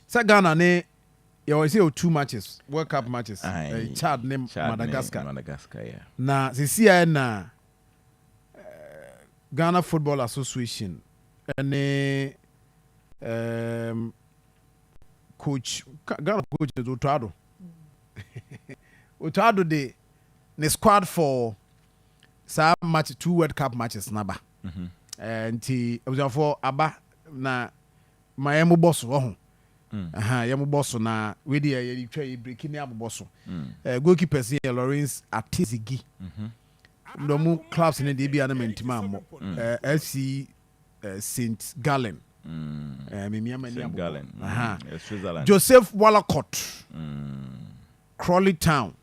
Sa Ghana ne you always say 2 matches, World Cup matches. Chad ne Madagascar. Yeah. Na sisi na Ghana Football Association and coach Ghana coach is Otado. Otado de ne squad for some match 2 World Cup matches naba. And he was for aba na Miami boss oh. Yamu boss na we dey you try breaking am boss. Goalkeepers here Lawrence Atizigi. No mu clubs in the bia na mentima mo. FC St. Gallen. St. Gallen. Switzerland. Joseph Wallacott. Crawley Town.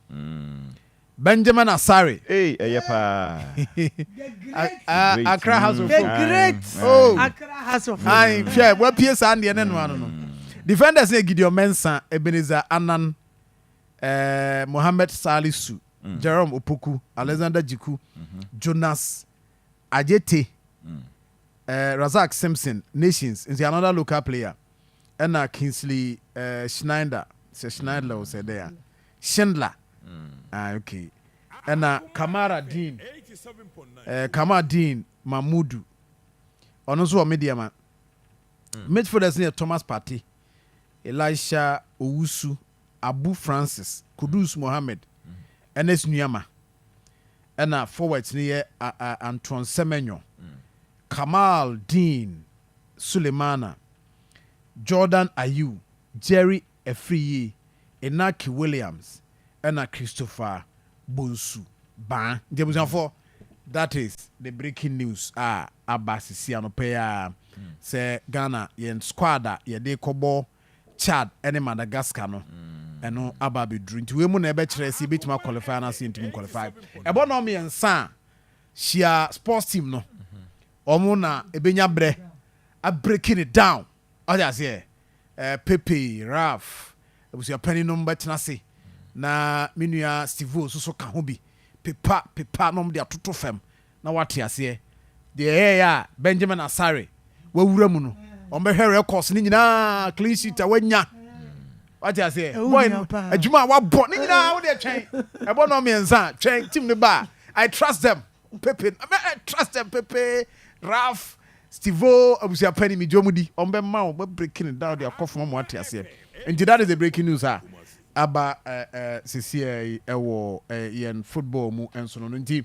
Benjamin Asare. Hey, Ayapa. Accra House of the great. Oh, Accra House of I share what PS and the no. Defenders say Gideon Mensah, Ebenezer Anan, Mohammed Salisu, Jerome Opoku, Alexander Jiku, Jonas Ajete, Razak Simpson, Nations, is another local player. And Kingsley Schneider, Schneider was there. Schindler. Okay. And Kamara Dean. Kamara Dean Mahmudu. Also a media man. Midfielders near Thomas Partey, Elisha Owusu, Abu Francis, Kudus Mohammed, Enes Nuyama. And forwards near Antoine Semenyo, Kamal Dean Sulemana, Jordan Ayew, Jerry Efriye, Enaki Williams, and Christopher Bonsu. Ban. That is the breaking news. Abasi Sianopea. Say Ghana yen squad ye de kobo Chad and Madagascar no eno aba be dru nti we mu na ebe kire si betima qualify na si ntimi qualify ebo no me ensa shia sports team no omo na ebenya bre a breaking it down all that say Pepe Raf ebusia pani no mbetena se na menua Steve so ka ho bi pepa no de atoto fam na wate ase de ya Benjamin Asare wawura mu no ombe records ni nyina clean sheet awanya what you say boy adwuma wa bo ni nyina wo de twen e bo no me nsa twen team ne ba I trust them Pepe I trust them Pepe Raf Stivo abusia pani mi jomudi ombe ma wo breaking it down the akofo mo what you say and that is the breaking news aba CCA ewo yen football mu enso no nti